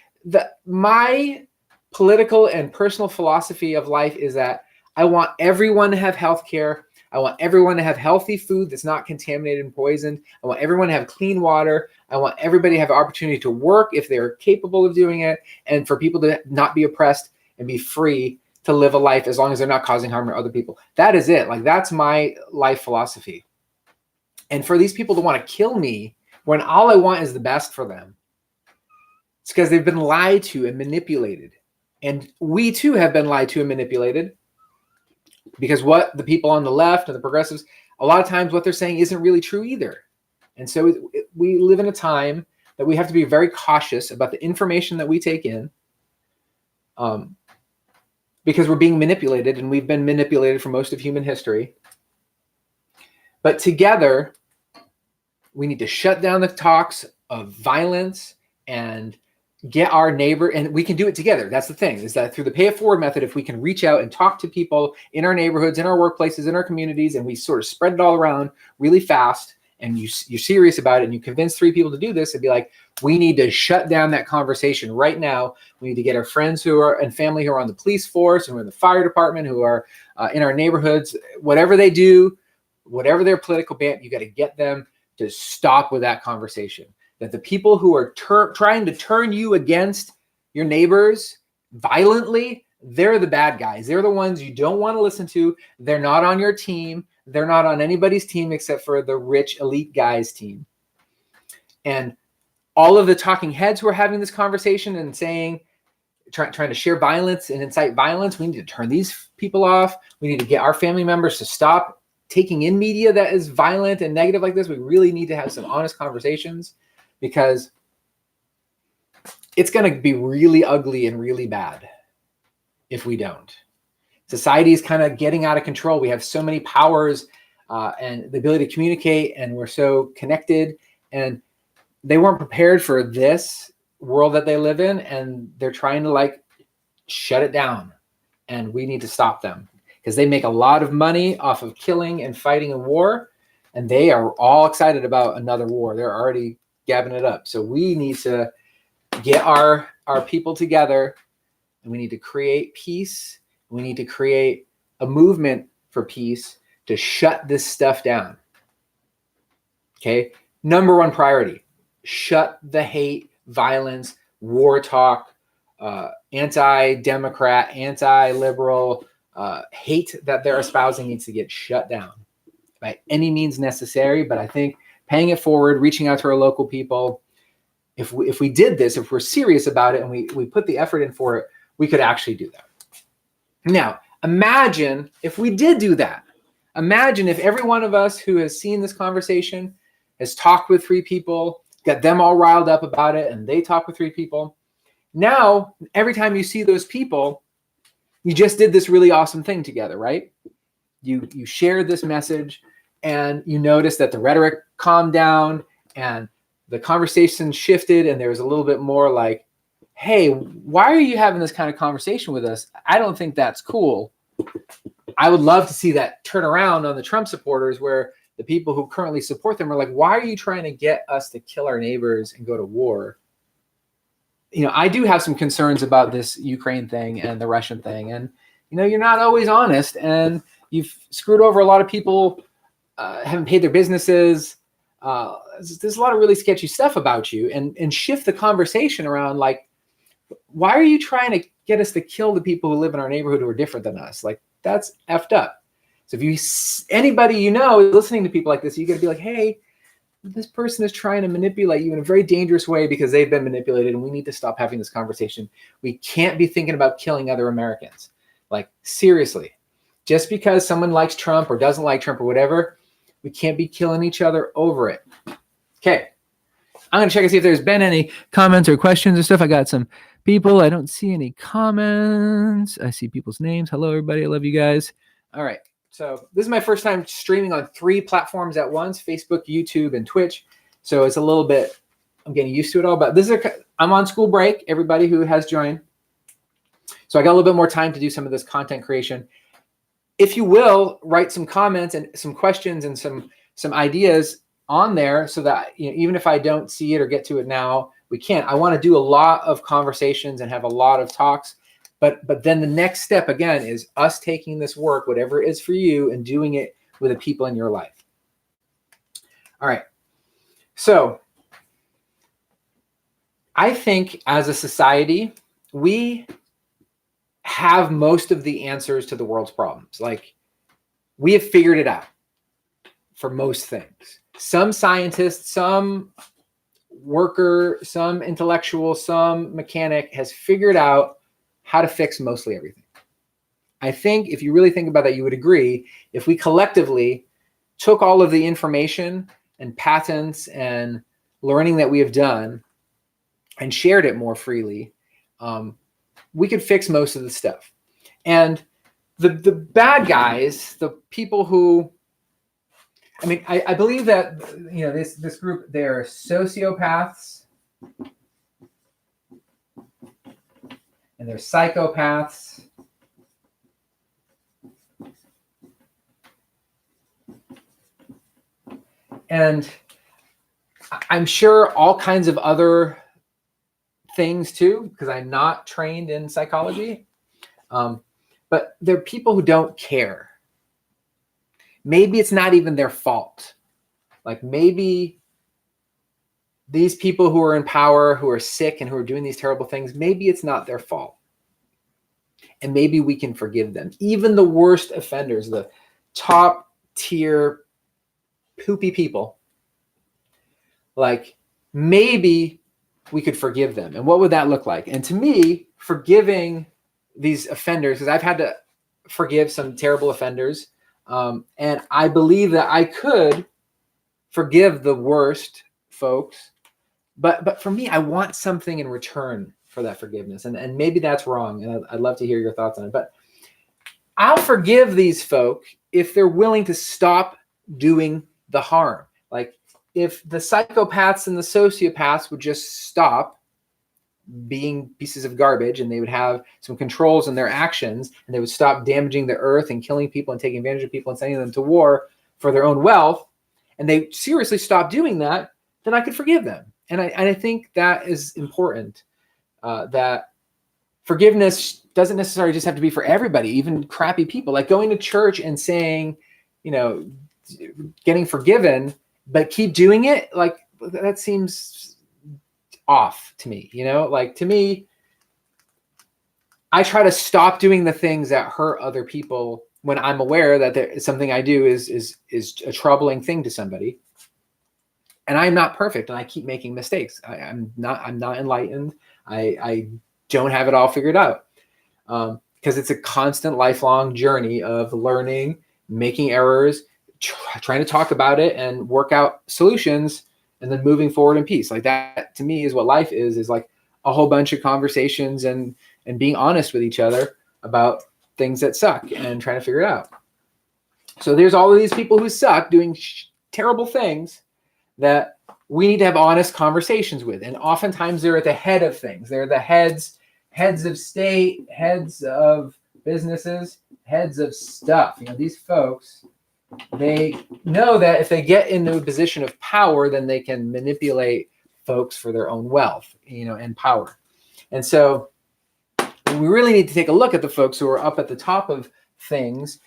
my political and personal philosophy of life is that I want everyone to have health care. I want everyone to have healthy food that's not contaminated and poisoned. I want everyone to have clean water. I want everybody to have opportunity to work if they're capable of doing it, and for people to not be oppressed and be free to live a life as long as they're not causing harm to other people. That is it. Like, that's my life philosophy. And for these people to want to kill me when all I want is the best for them, it's because they've been lied to and manipulated. And we too have been lied to and manipulated, because what the people on the left and the progressives, a lot of times what they're saying isn't really true either. And so we live in a time that we have to be very cautious about the information that we take in, because we're being manipulated, and we've been manipulated for most of human history. But together, we need to shut down the talks of violence and get our neighbor, and we can do it together. That's the thing, is that through the pay it forward method, if we can reach out and talk to people in our neighborhoods, in our workplaces, in our communities, and we sort of spread it all around really fast, and you're serious about it, and you convince 3 people to do this, and be like, we need to shut down that conversation right now. We need to get our friends and family who are on the police force, who are in the fire department, who are in our neighborhoods, whatever they do, whatever their political bent, you got to get them to stop with that conversation. That the people who are trying to turn you against your neighbors violently, they're the bad guys. They're the ones you don't want to listen to. They're not on your team. They're not on anybody's team except for the rich elite guys team. And all of the talking heads who are having this conversation and saying, trying to share violence and incite violence, we need to turn these people off. We need to get our family members to stop taking in media that is violent and negative like this. We really need to have some honest conversations, because it's going to be really ugly and really bad if we don't. Society is kind of getting out of control. We have so many powers and the ability to communicate, and we're so connected, and they weren't prepared for this world that they live in, and they're trying to like shut it down, and we need to stop them, because they make a lot of money off of killing and fighting a war, and they are all excited about another war. They're already gabbing it up. So we need to get our people together, and we need to create peace. We need to create a movement for peace to shut this stuff down. Okay? Number one priority, shut the hate, violence, war talk, anti-democrat, anti-liberal hate that they're espousing needs to get shut down by any means necessary. But I think paying it forward, reaching out to our local people, if we did this, if we're serious about it and we put the effort in for it, we could actually do that. Now, imagine if we did do that. Imagine if every one of us who has seen this conversation has talked with 3 people, got them all riled up about it, and they talk with 3 people. Now, every time you see those people, you just did this really awesome thing together, right? You shared this message, and you noticed that the rhetoric calmed down and the conversation shifted, and there was a little bit more like, hey, why are you having this kind of conversation with us? I don't think that's cool. I would love to see that turn around on the Trump supporters, where the people who currently support them are like, why are you trying to get us to kill our neighbors and go to war? You know, I do have some concerns about this Ukraine thing and the Russian thing. And, you know, you're not always honest, and you've screwed over a lot of people, haven't paid their businesses. There's a lot of really sketchy stuff about you, and shift the conversation around like, why are you trying to get us to kill the people who live in our neighborhood who are different than us? Like, that's effed up. So if anybody you know is listening to people like this, you got to be like, hey, this person is trying to manipulate you in a very dangerous way because they've been manipulated, and we need to stop having this conversation. We can't be thinking about killing other Americans. Like, seriously, just because someone likes Trump or doesn't like Trump or whatever, we can't be killing each other over it. Okay. I'm going to check and see if there's been any comments or questions or stuff. I got some people. I don't see any comments. I see people's names. Hello, everybody. I love you guys. All right. So this is my first time streaming on 3 platforms at once: Facebook, YouTube, and Twitch. So it's a little bit, I'm getting used to it all, but I'm on school break, everybody who has joined. So I got a little bit more time to do some of this content creation. If you will, write some comments and some questions and some ideas on there, so that, you know, even if I don't see it or get to it now, we can. I want to do a lot of conversations and have a lot of talks. But then the next step, again, is us taking this work, whatever it is for you, and doing it with the people in your life. All right. So I think as a society, we have most of the answers to the world's problems. Like, we have figured it out for most things. Some scientist, some worker, some intellectual, some mechanic has figured out how to fix mostly everything. I think if you really think about that, you would agree, if we collectively took all of the information and patents and learning that we have done and shared it more freely, we could fix most of the stuff. And the bad guys, the people who, I mean, I believe that, you know, this group, they're sociopaths and they're psychopaths. And I'm sure all kinds of other things too, because I'm not trained in psychology. But they're people who don't care. Maybe it's not even their fault. Like, maybe these people who are in power, who are sick and who are doing these terrible things, maybe it's not their fault. And maybe we can forgive them. Even the worst offenders, the top tier poopy people, like maybe we could forgive them. And what would that look like? And to me, forgiving these offenders, because I've had to forgive some terrible offenders, and I believe that I could forgive the worst folks, but for me, I want something in return for that forgiveness. And maybe that's wrong, and I'd love to hear your thoughts on it. But I'll forgive these folk if they're willing to stop doing the harm. Like if the psychopaths and the sociopaths would just stop being pieces of garbage, and they would have some controls in their actions, and they would stop damaging the earth and killing people and taking advantage of people and sending them to war for their own wealth, and they seriously stop doing that, then I could forgive them. And I think that is important, that forgiveness doesn't necessarily just have to be for everybody, even crappy people. Like going to church and saying, getting forgiven, but keep doing it, like that seems off to me. Like to me, I try to stop doing the things that hurt other people when I'm aware that something I do is a troubling thing to somebody. And I'm not perfect, and I keep making mistakes. I'm not enlightened. I don't have it all figured out, because it's a constant lifelong journey of learning, making errors, trying to talk about it and work out solutions, and then moving forward in peace. Like that to me is what life is like a whole bunch of conversations and being honest with each other about things that suck and trying to figure it out. So there's all of these people who suck doing terrible things that we need to have honest conversations with. And oftentimes they're at the head of things. They're the heads of state, heads of businesses, heads of stuff. These folks, they know that if they get into a position of power, then they can manipulate folks for their own wealth, and power. And so we really need to take a look at the folks who are up at the top of things,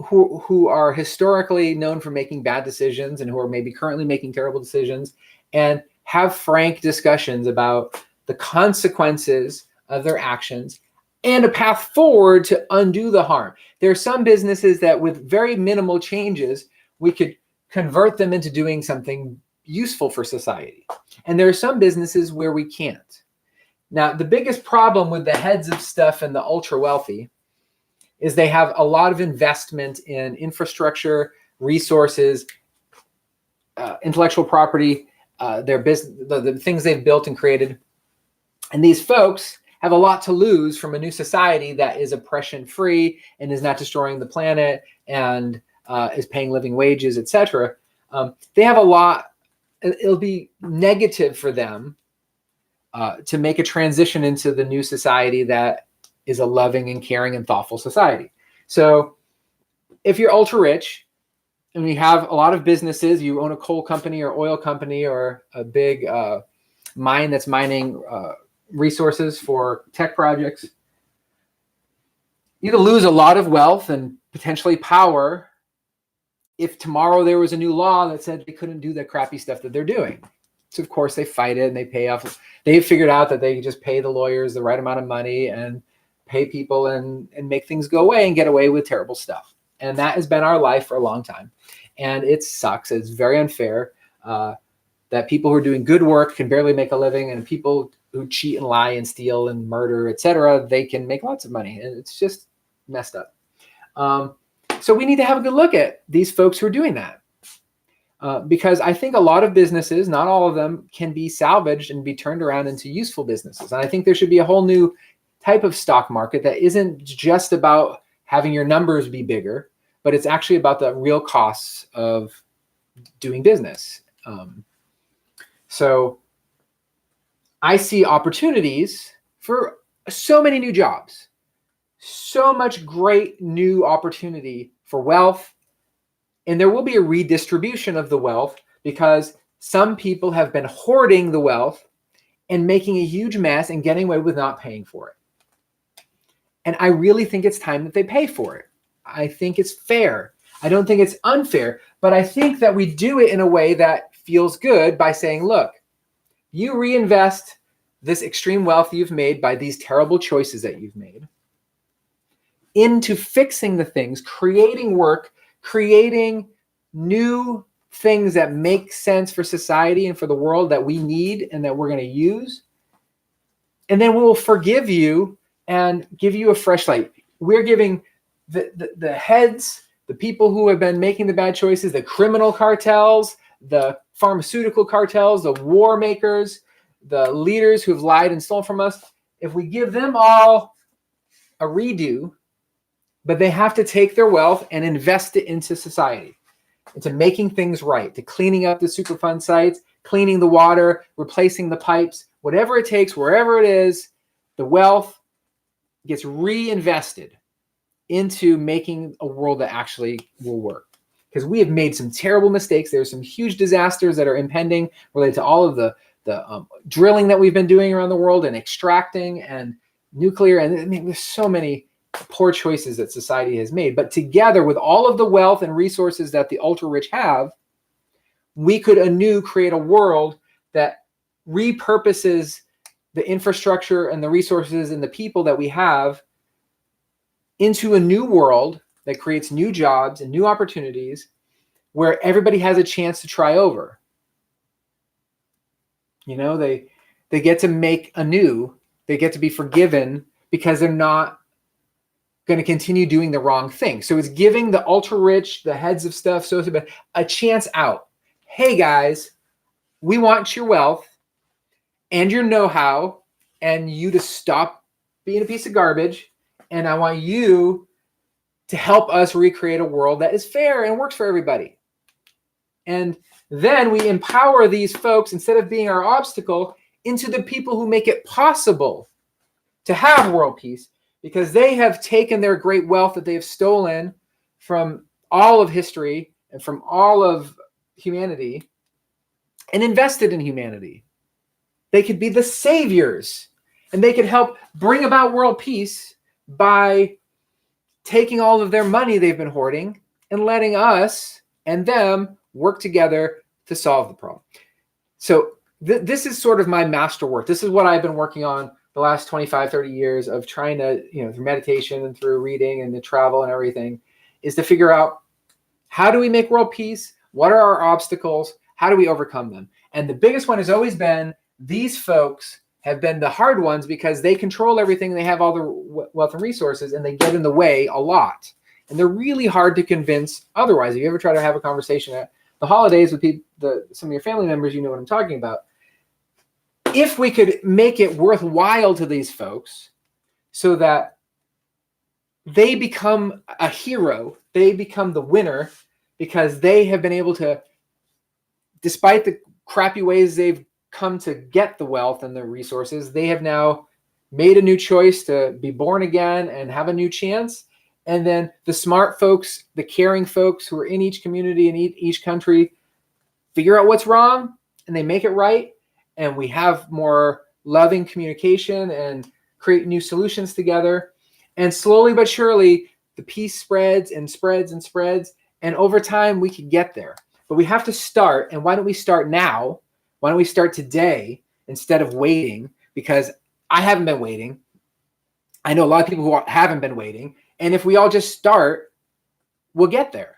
who are historically known for making bad decisions and who are maybe currently making terrible decisions, and have frank discussions about the consequences of their actions and a path forward to undo the harm. There are some businesses that with very minimal changes, we could convert them into doing something useful for society. And there are some businesses where we can't. Now, the biggest problem with the heads of stuff and the ultra wealthy is they have a lot of investment in infrastructure, resources, intellectual property, their business, the things they've built and created. And these folks have a lot to lose from a new society that is oppression-free and is not destroying the planet and is paying living wages, etc. They have a lot. It'll be negative for them to make a transition into the new society that is a loving and caring and thoughtful society. So if you're ultra rich and you have a lot of businesses, you own a coal company or oil company or a big mine that's mining resources for tech projects, you could lose a lot of wealth and potentially power if tomorrow there was a new law that said they couldn't do the crappy stuff that they're doing. So of course they fight it and they pay off. They've figured out that they can just pay the lawyers the right amount of money and pay people and make things go away and get away with terrible stuff. And that has been our life for a long time. And it sucks. It's very unfair that people who are doing good work can barely make a living, and people who cheat and lie and steal and murder, etc., they can make lots of money. And it's just messed up. So we need to have a good look at these folks who are doing that. Because I think a lot of businesses, not all of them, can be salvaged and be turned around into useful businesses. And I think there should be a whole new type of stock market that isn't just about having your numbers be bigger, but it's actually about the real costs of doing business. So I see opportunities for so many new jobs, so much great new opportunity for wealth. And there will be a redistribution of the wealth because some people have been hoarding the wealth and making a huge mess and getting away with not paying for it. And I really think it's time that they pay for it. I think it's fair. I don't think it's unfair, but I think that we do it in a way that feels good by saying, look, you reinvest this extreme wealth you've made by these terrible choices that you've made into fixing the things, creating work, creating new things that make sense for society and for the world that we need and that we're going to use. And then we will forgive you and give you a fresh light. We're giving the heads, the people who have been making the bad choices, the criminal cartels, the pharmaceutical cartels, the war makers, the leaders who have lied and stolen from us, if we give them all a redo, but they have to take their wealth and invest it into society, into making things right, to cleaning up the Superfund sites, cleaning the water, replacing the pipes, whatever it takes, wherever it is, the wealth gets reinvested into making a world that actually will work. Because we have made some terrible mistakes. There's some huge disasters that are impending related to all of the drilling that we've been doing around the world and extracting and nuclear. And I mean, there's so many poor choices that society has made. But together with all of the wealth and resources that the ultra-rich have, we could anew create a world that repurposes the infrastructure and the resources and the people that we have into a new world that creates new jobs and new opportunities where everybody has a chance to try over. You know, they get to make anew, they get to be forgiven because they're not going to continue doing the wrong thing. So it's giving the ultra rich, the heads of stuff, a chance out. Hey guys, we want your wealth and your know-how and you to stop being a piece of garbage. And I want you to help us recreate a world that is fair and works for everybody. And then we empower these folks, instead of being our obstacle, into the people who make it possible to have world peace, because they have taken their great wealth that they have stolen from all of history and from all of humanity and invested in humanity. They could be the saviors, and they could help bring about world peace by taking all of their money they've been hoarding and letting us and them work together to solve the problem. So this is sort of my masterwork. This is what I've been working on the last 25, 30 years of trying to, through meditation and through reading and the travel and everything, is to figure out, how do we make world peace? What are our obstacles? How do we overcome them? And the biggest one has always been, these folks have been the hard ones because they control everything. They have all the wealth and resources, and they get in the way a lot. And they're really hard to convince otherwise. If you ever try to have a conversation at the holidays with some of your family members, you know what I'm talking about. If we could make it worthwhile to these folks so that they become a hero, they become the winner, because they have been able to, despite the crappy ways they've come to get the wealth and the resources, they have now made a new choice to be born again and have a new chance. And then the smart folks, the caring folks who are in each community and each country figure out what's wrong and they make it right. And we have more loving communication and create new solutions together. And slowly but surely, the peace spreads and spreads and spreads. And over time, we could get there. But we have to start. And why don't we start now? Why don't we start today instead of waiting? Because I haven't been waiting. I know a lot of people who haven't been waiting. And if we all just start, we'll get there.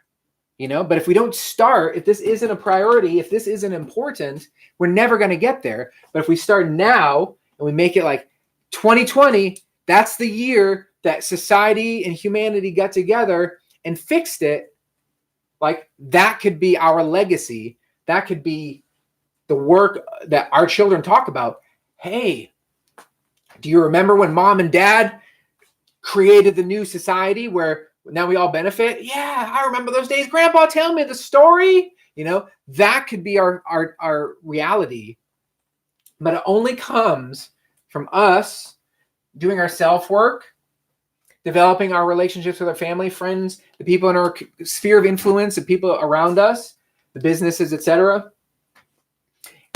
But if we don't start, if this isn't a priority, if this isn't important, we're never going to get there. But if we start now and we make it like 2020, that's the year that society and humanity got together and fixed it. Like, that could be our legacy. That could be the work that our children talk about. Hey, do you remember when mom and dad created the new society where now we all benefit? Yeah, I remember those days. Grandpa, tell me the story. That could be our reality. But it only comes from us doing our self-work, developing our relationships with our family, friends, the people in our sphere of influence, the people around us, the businesses, etc.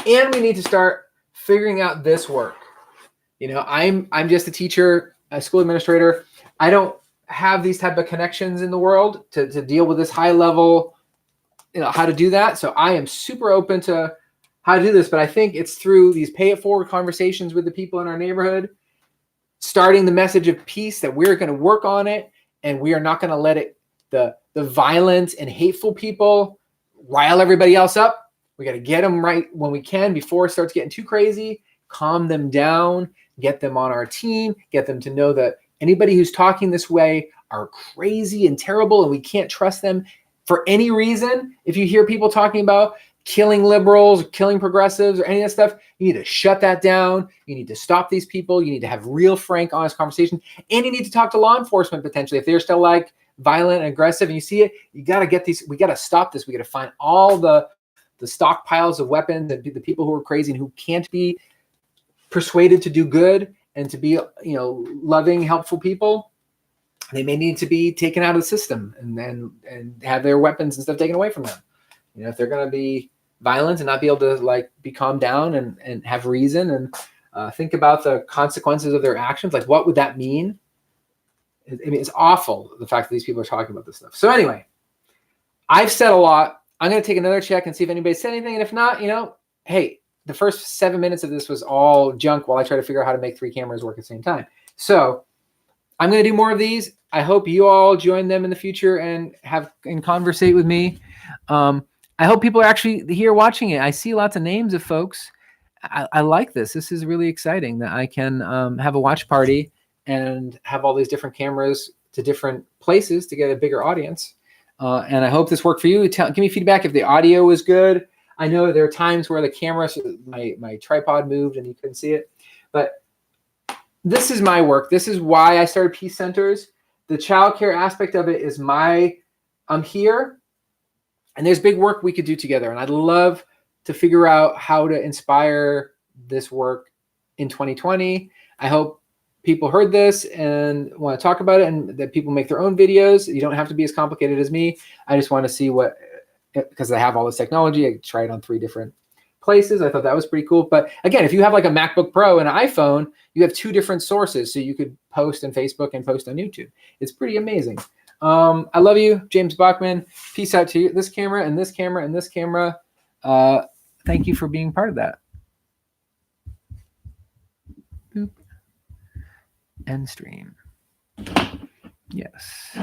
And we need to start figuring out this work. I'm just a teacher, a school administrator. I don't have these type of connections in the world to deal with this high level, how to do that. So I am super open to how to do this, but I think it's through these pay it forward conversations with the people in our neighborhood, starting the message of peace, that we're going to work on it, and we are not going to let the the violent and hateful people, rile everybody else up. We got to get them right when we can before it starts getting too crazy, calm them down, get them on our team, get them to know that anybody who's talking this way are crazy and terrible and we can't trust them for any reason. If you hear people talking about killing liberals, killing progressives, or any of that stuff, you need to shut that down. You need to stop these people. You need to have real, frank, honest conversation. And you need to talk to law enforcement potentially. If they're still like violent and aggressive and you see it, you got to get these, we got to stop this. We got to find all the stockpiles of weapons and the people who are crazy and who can't be persuaded to do good and to be, loving, helpful people. They may need to be taken out of the system and have their weapons and stuff taken away from them. If they're going to be violent and not be able to be calmed down and have reason and think about the consequences of their actions, like what would that mean? I mean, it's awful, the fact that these people are talking about this stuff. So anyway, I've said a lot. I'm going to take another check and see if anybody said anything. And if not, hey, the first 7 minutes of this was all junk while I try to figure out how to make 3 cameras work at the same time. So I'm going to do more of these. I hope you all join them in the future and conversate with me. I hope people are actually here watching it. I see lots of names of folks. I like this. This is really exciting that I can have a watch party and have all these different cameras to different places to get a bigger audience. And I hope this worked for you. Give me feedback if the audio was good. I know there are times where the camera, my tripod moved and you couldn't see it. But this is my work. This is why I started Peace Centers. The childcare aspect of it is I'm here. And there's big work we could do together. And I'd love to figure out how to inspire this work in 2020. I hope people heard this and want to talk about it and that people make their own videos. You don't have to be as complicated as me. I just want to see because I have all this technology, I tried on 3 different places. I thought that was pretty cool. But again, if you have like a MacBook Pro and an iPhone, you have 2 different sources. So you could post on Facebook and post on YouTube. It's pretty amazing. I love you, James Bachman. Peace out to you. This camera and this camera and this camera. Thank you for being part of that. Boop. End stream. Yes.